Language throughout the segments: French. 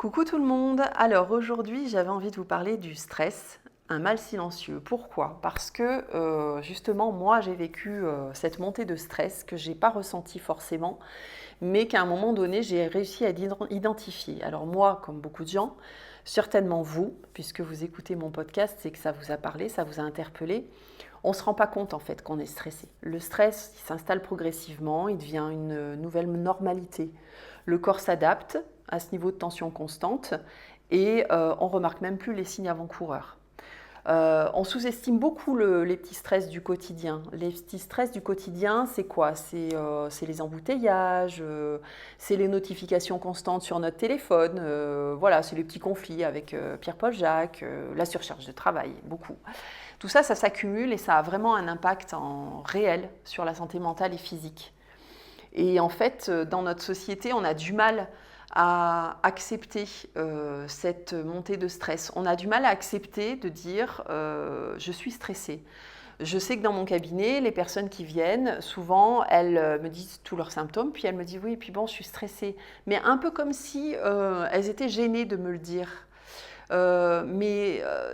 Coucou tout le monde. Alors aujourd'hui, j'avais envie de vous parler du stress, un mal silencieux. Pourquoi? Parce que justement, moi, j'ai vécu cette montée de stress que j'ai pas ressentie forcément, mais qu'à un moment donné, j'ai réussi à identifier. Alors moi, comme beaucoup de gens, certainement vous, puisque vous écoutez mon podcast, c'est que ça vous a parlé, ça vous a interpellé. On ne se rend pas compte en fait qu'on est stressé. Le stress, il s'installe progressivement, il devient une nouvelle normalité. Le corps s'adapte à ce niveau de tension constante et on ne remarque même plus les signes avant-coureurs. On sous-estime beaucoup les petits stress du quotidien. Les petits stress du quotidien, c'est quoi? C'est les embouteillages, c'est les notifications constantes sur notre téléphone, voilà, c'est les petits conflits avec Pierre-Paul Jacques, la surcharge de travail, beaucoup. Tout ça, ça s'accumule et ça a vraiment un impact réel sur la santé mentale et physique. Et en fait, dans notre société, on a du mal à accepter cette montée de stress. On a du mal à accepter de dire je suis stressée. Je sais que dans mon cabinet, les personnes qui viennent, souvent, elles me disent tous leurs symptômes, puis elles me disent oui, et puis bon, je suis stressée. Mais un peu comme si elles étaient gênées de me le dire.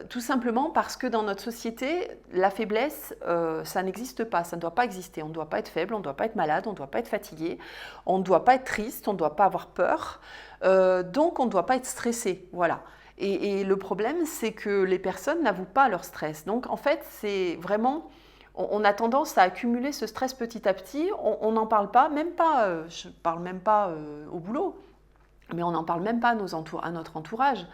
Tout simplement parce que dans notre société, la faiblesse, ça n'existe pas, ça ne doit pas exister. On ne doit pas être faible, on ne doit pas être malade, on ne doit pas être fatigué, on ne doit pas être triste, on ne doit pas avoir peur, donc on ne doit pas être stressé. Voilà. Et le problème, c'est que les personnes n'avouent pas leur stress. Donc en fait, c'est vraiment, on a tendance à accumuler ce stress petit à petit, on n'en parle pas, même pas, je ne parle même pas au boulot, mais on n'en parle même pas à notre entourage.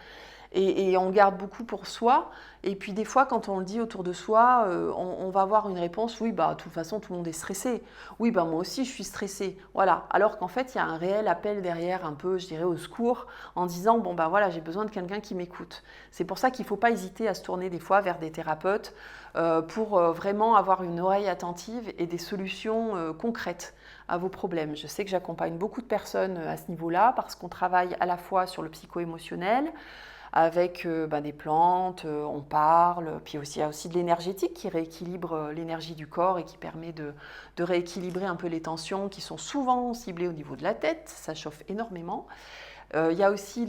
Et on garde beaucoup pour soi. Et puis des fois, quand on le dit autour de soi, on va avoir une réponse, oui, bah, de toute façon, tout le monde est stressé. Oui, bah, moi aussi, je suis stressée. Voilà. Alors qu'en fait, il y a un réel appel derrière, un peu, je dirais, au secours, en disant, bon, bah voilà, j'ai besoin de quelqu'un qui m'écoute. C'est pour ça qu'il ne faut pas hésiter à se tourner des fois vers des thérapeutes pour vraiment avoir une oreille attentive et des solutions concrètes à vos problèmes. Je sais que j'accompagne beaucoup de personnes à ce niveau-là parce qu'on travaille à la fois sur le psycho-émotionnel, avec des plantes, on parle, puis aussi, il y a aussi de l'énergétique qui rééquilibre l'énergie du corps et qui permet de rééquilibrer un peu les tensions qui sont souvent ciblées au niveau de la tête, ça chauffe énormément. Il y a aussi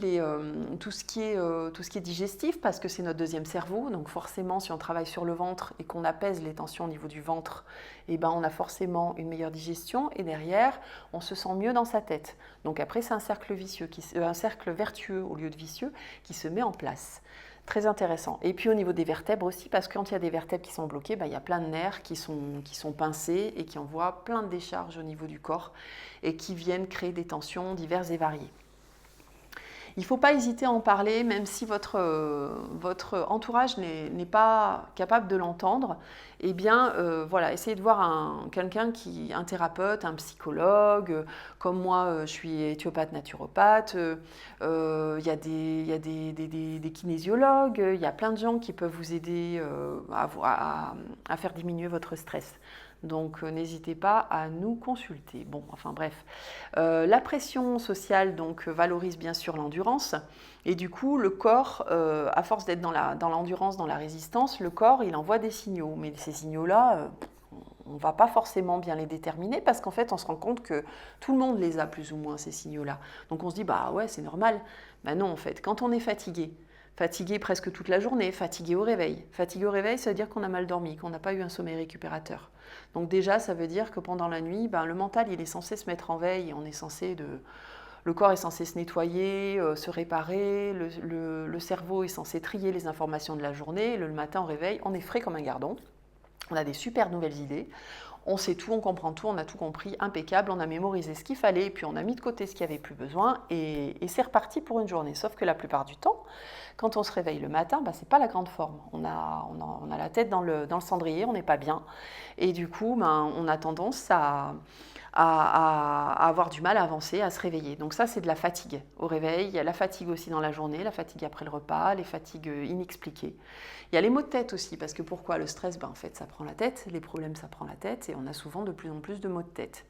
tout ce qui est digestif parce que c'est notre deuxième cerveau. Donc forcément, si on travaille sur le ventre et qu'on apaise les tensions au niveau du ventre, eh ben, on a forcément une meilleure digestion et derrière, on se sent mieux dans sa tête. Donc après, c'est un cercle vicieux, un cercle vertueux au lieu de vicieux qui se met en place. Très intéressant. Et puis au niveau des vertèbres aussi, parce que quand il y a des vertèbres qui sont bloquées, ben, il y a plein de nerfs qui sont pincés et qui envoient plein de décharges au niveau du corps et qui viennent créer des tensions diverses et variées. Il ne faut pas hésiter à en parler, même si votre entourage n'est pas capable de l'entendre. Eh bien, voilà, essayez de voir un thérapeute, un psychologue. Comme moi, je suis éthiopathe, naturopathe. Il y a des kinésiologues. Il y a plein de gens qui peuvent vous aider à faire diminuer votre stress. Donc n'hésitez pas à nous consulter. Bon, enfin bref. La pression sociale donc valorise bien sûr l'endurance et du coup le corps, à force d'être dans l'endurance, dans la résistance, le corps il envoie des signaux. Mais ces signaux-là, on ne va pas forcément bien les déterminer parce qu'en fait on se rend compte que tout le monde les a plus ou moins ces signaux-là. Donc on se dit bah ouais c'est normal. Ben non en fait, quand on est fatigué presque toute la journée, fatigué au réveil. Fatigué au réveil, ça veut dire qu'on a mal dormi, qu'on n'a pas eu un sommeil récupérateur. Donc déjà, ça veut dire que pendant la nuit, le mental, il est censé se mettre en veille, le corps est censé se nettoyer, se réparer, le cerveau est censé trier les informations de la journée, le matin au réveil, on est frais comme un gardon, on a des super nouvelles idées, on sait tout, on comprend tout, on a tout compris, impeccable, on a mémorisé ce qu'il fallait, et puis on a mis de côté ce qu'il n'y avait plus besoin, et c'est reparti pour une journée. Sauf que la plupart du temps, quand on se réveille le matin, ce n'est pas la grande forme. On a la tête dans le cendrier, on n'est pas bien, et du coup, on a tendance à avoir du mal à avancer, à se réveiller. Donc ça, c'est de la fatigue au réveil. Il y a la fatigue aussi dans la journée, la fatigue après le repas, les fatigues inexpliquées. Il y a les maux de tête aussi, parce que pourquoi le stress? En fait, ça prend la tête, les problèmes, ça prend la tête, et on a souvent de plus en plus de maux de tête.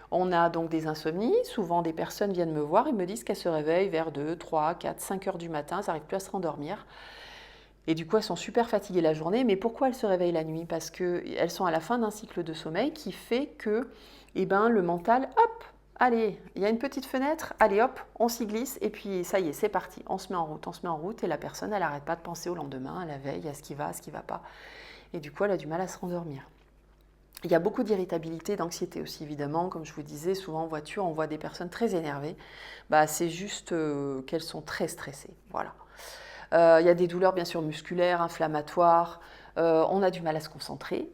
On a donc des insomnies. Souvent, des personnes viennent me voir et me disent qu'elles se réveillent vers 2, 3, 4, 5 heures du matin, elles n'arrivent plus à se rendormir. Et du coup, elles sont super fatiguées la journée. Mais pourquoi elles se réveillent la nuit? Parce qu'elles sont à la fin d'un cycle de sommeil qui fait que le mental, hop, allez, il y a une petite fenêtre, allez hop, on s'y glisse et puis ça y est, c'est parti, on se met en route et la personne, elle n'arrête pas de penser au lendemain, à la veille, à ce qui va, à ce qui ne va pas. Et du coup, elle a du mal à se rendormir. Il y a beaucoup d'irritabilité, d'anxiété aussi, évidemment. Comme je vous disais, souvent en voiture, on voit des personnes très énervées. C'est juste qu'elles sont très stressées. Voilà. Il y a des douleurs, bien sûr, musculaires, inflammatoires. On a du mal à se concentrer.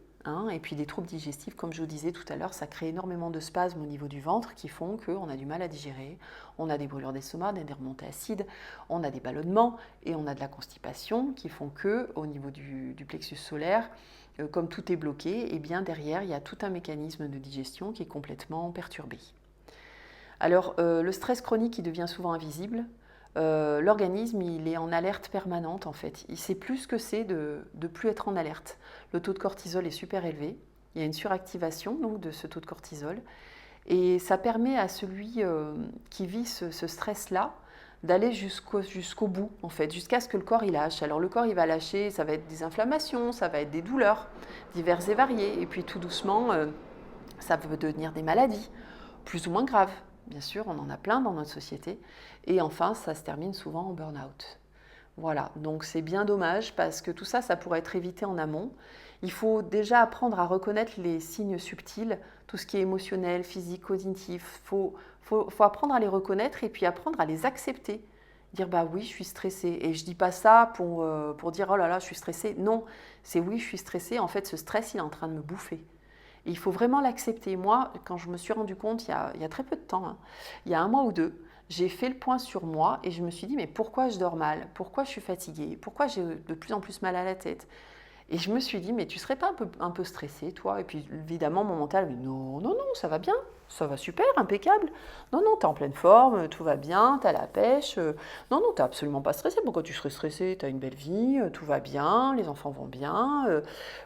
Et puis des troubles digestifs, comme je vous disais tout à l'heure, ça crée énormément de spasmes au niveau du ventre qui font qu'on a du mal à digérer. On a des brûlures d'estomac, des remontées acides, on a des ballonnements et on a de la constipation qui font qu'au niveau du plexus solaire, comme tout est bloqué, et bien derrière, il y a tout un mécanisme de digestion qui est complètement perturbé. Alors, le stress chronique, il devient souvent invisible. L'organisme, il est en alerte permanente en fait. Il sait plus ce que c'est de ne plus être en alerte. Le taux de cortisol est super élevé. Il y a une suractivation donc, de ce taux de cortisol. Et ça permet à celui qui vit ce stress-là d'aller jusqu'au bout, en fait, jusqu'à ce que le corps il lâche. Alors le corps il va lâcher, ça va être des inflammations, ça va être des douleurs diverses et variées. Et puis tout doucement, ça peut devenir des maladies, plus ou moins graves. Bien sûr, on en a plein dans notre société. Et enfin, ça se termine souvent en burn-out. Voilà, donc c'est bien dommage parce que tout ça, ça pourrait être évité en amont. Il faut déjà apprendre à reconnaître les signes subtils, tout ce qui est émotionnel, physique, cognitif. Faut apprendre à les reconnaître et puis apprendre à les accepter. Dire bah oui, je suis stressée. Et je dis pas ça pour dire oh là là, je suis stressée. Non, c'est oui, je suis stressée. En fait, ce stress, il est en train de me bouffer. Et il faut vraiment l'accepter. Moi, quand je me suis rendu compte, il y a très peu de temps, il y a 1 mois ou 2, j'ai fait le point sur moi et je me suis dit, mais pourquoi je dors mal? Pourquoi je suis fatiguée? Pourquoi j'ai de plus en plus mal à la tête? Et je me suis dit, mais tu ne serais pas un peu stressée, toi? Et puis évidemment, mon mental me dit, non, non, non, ça va bien, ça va super, impeccable. Non, non, tu es en pleine forme, tout va bien, tu as la pêche. Non, non, tu n'es absolument pas stressée. Pourquoi tu serais stressée? Tu as une belle vie, tout va bien, les enfants vont bien,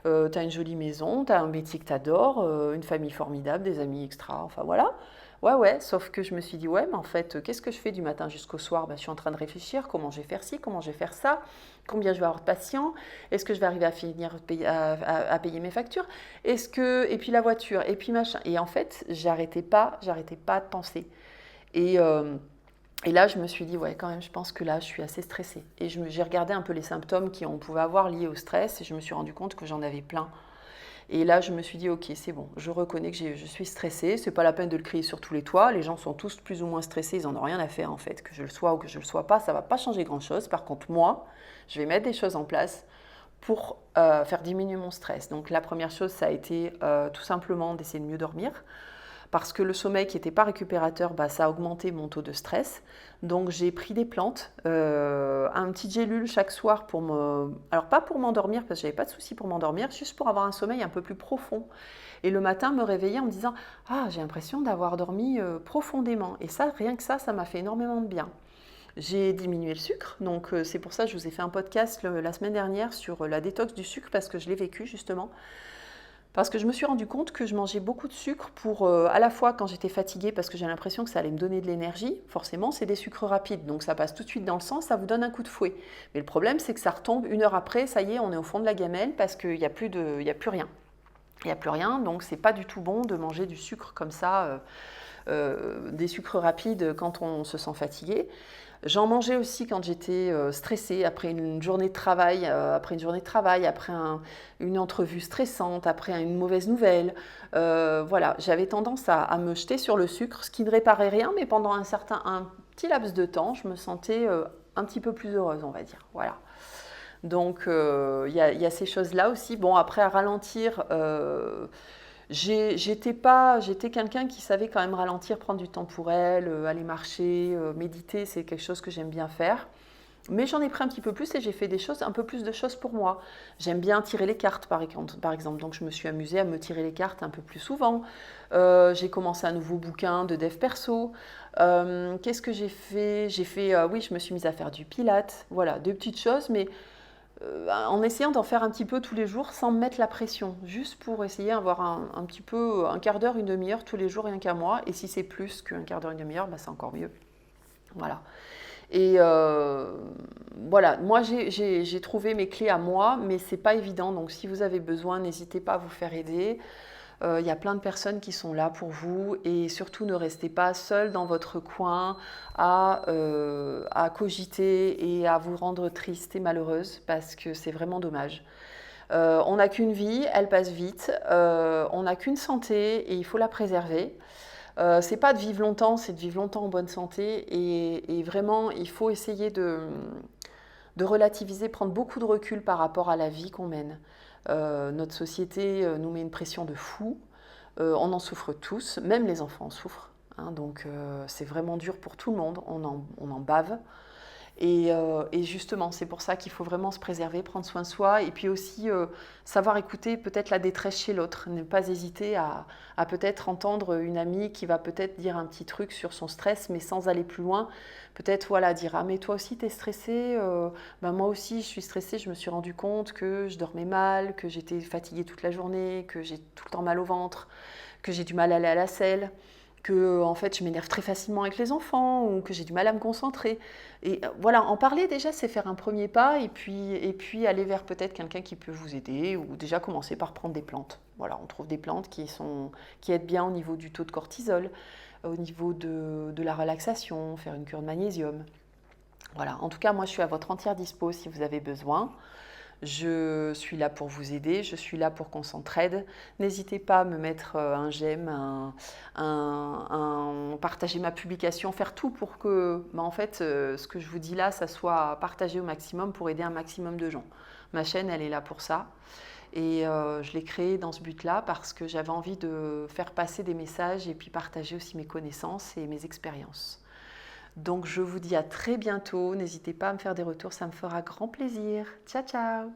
tu as une jolie maison, tu as un métier que tu adores, une famille formidable, des amis extra, enfin voilà. Ouais, ouais, sauf que je me suis dit, ouais, mais en fait, qu'est-ce que je fais du matin jusqu'au soir? Je suis en train de réfléchir, comment je vais faire ci, comment je vais faire ça, combien je vais avoir de patients, est-ce que je vais arriver à finir à payer mes factures, et puis la voiture, et puis machin. Et en fait, j'arrêtais pas de penser. Et, euh, et là, je me suis dit, ouais, quand même, je pense que là, je suis assez stressée. Et j'ai regardé un peu les symptômes qu'on pouvait avoir liés au stress, et je me suis rendu compte que j'en avais plein. Et là, je me suis dit, ok, c'est bon, je reconnais que je suis stressée, c'est pas la peine de le crier sur tous les toits, les gens sont tous plus ou moins stressés, ils en ont rien à faire en fait, que je le sois ou que je le sois pas, ça va pas changer grand-chose. Par contre, moi, je vais mettre des choses en place pour faire diminuer mon stress. Donc la première chose, ça a été tout simplement d'essayer de mieux dormir, parce que le sommeil qui n'était pas récupérateur, ça a augmenté mon taux de stress. Donc j'ai pris des plantes, un petit gélule chaque soir pour me... Alors pas pour m'endormir, parce que j'avais pas de souci pour m'endormir, juste pour avoir un sommeil un peu plus profond. Et le matin, me réveiller en me disant « Ah, j'ai l'impression d'avoir dormi profondément ». Et ça, rien que ça m'a fait énormément de bien. J'ai diminué le sucre, donc c'est pour ça que je vous ai fait un podcast la semaine dernière sur la détox du sucre, parce que je l'ai vécu justement. Parce que je me suis rendu compte que je mangeais beaucoup de sucre pour, à la fois quand j'étais fatiguée, parce que j'ai l'impression que ça allait me donner de l'énergie. Forcément, c'est des sucres rapides, donc ça passe tout de suite dans le sang, ça vous donne un coup de fouet. Mais le problème, c'est que ça retombe 1 heure après, ça y est, on est au fond de la gamelle, parce qu'il n'y a plus rien. Il n'y a plus rien, donc c'est pas du tout bon de manger du sucre comme ça, des sucres rapides quand on se sent fatigué. J'en mangeais aussi quand j'étais stressée, après une journée de travail, après une entrevue stressante, après une mauvaise nouvelle. Voilà, j'avais tendance à me jeter sur le sucre, ce qui ne réparait rien, mais pendant un petit laps de temps, je me sentais un petit peu plus heureuse, on va dire. Voilà. Donc, il y a ces choses-là aussi. Bon, après, à ralentir... J'étais quelqu'un qui savait quand même ralentir, prendre du temps pour elle, aller marcher, méditer, c'est quelque chose que j'aime bien faire. Mais j'en ai pris un petit peu plus et j'ai fait un peu plus de choses pour moi. J'aime bien tirer les cartes par exemple, donc je me suis amusée à me tirer les cartes un peu plus souvent. J'ai commencé un nouveau bouquin de dev perso. Qu'est-ce que j'ai fait? Oui, je me suis mise à faire du pilates. Voilà, 2 petites choses, mais en essayant d'en faire un petit peu tous les jours sans me mettre la pression, juste pour essayer d'avoir un petit peu, un quart d'heure, une demi-heure tous les jours, rien qu'à moi. Et si c'est plus qu'un quart d'heure, une demi-heure, c'est encore mieux. Voilà. Et voilà, moi j'ai trouvé mes clés à moi, mais c'est pas évident. Donc si vous avez besoin, n'hésitez pas à vous faire aider. Il y a plein de personnes qui sont là pour vous et surtout ne restez pas seul dans votre coin à cogiter et à vous rendre triste et malheureuse parce que c'est vraiment dommage. On n'a qu'une vie, elle passe vite, on n'a qu'une santé et il faut la préserver. C'est pas de vivre longtemps, c'est de vivre longtemps en bonne santé et vraiment il faut essayer de relativiser, prendre beaucoup de recul par rapport à la vie qu'on mène. Notre société nous met une pression de fou, on en souffre tous, même les enfants en souffrent, hein, donc c'est vraiment dur pour tout le monde, on en bave. Et justement, c'est pour ça qu'il faut vraiment se préserver, prendre soin de soi, et puis aussi savoir écouter peut-être la détresse chez l'autre, ne pas hésiter à peut-être entendre une amie qui va peut-être dire un petit truc sur son stress, mais sans aller plus loin. Peut-être voilà, dire ah mais toi aussi t'es stressée, ben moi aussi je suis stressée, je me suis rendu compte que je dormais mal, que j'étais fatiguée toute la journée, que j'ai tout le temps mal au ventre, que j'ai du mal à aller à la selle, que en fait je m'énerve très facilement avec les enfants ou que j'ai du mal à me concentrer. Et voilà, en parler déjà, c'est faire un premier pas et puis aller vers peut-être quelqu'un qui peut vous aider ou déjà commencer par prendre des plantes. Voilà, on trouve des plantes qui aident bien au niveau du taux de cortisol, au niveau de la relaxation, faire une cure de magnésium. Voilà, en tout cas, moi je suis à votre entière dispo si vous avez besoin. Je suis là pour vous aider, je suis là pour qu'on s'entraide. N'hésitez pas à me mettre un j'aime, partager ma publication, faire tout pour que, en fait, ce que je vous dis là, ça soit partagé au maximum pour aider un maximum de gens. Ma chaîne, elle est là pour ça. Et je l'ai créée dans ce but-là parce que j'avais envie de faire passer des messages et puis partager aussi mes connaissances et mes expériences. Donc je vous dis à très bientôt, n'hésitez pas à me faire des retours, ça me fera grand plaisir. Ciao ciao!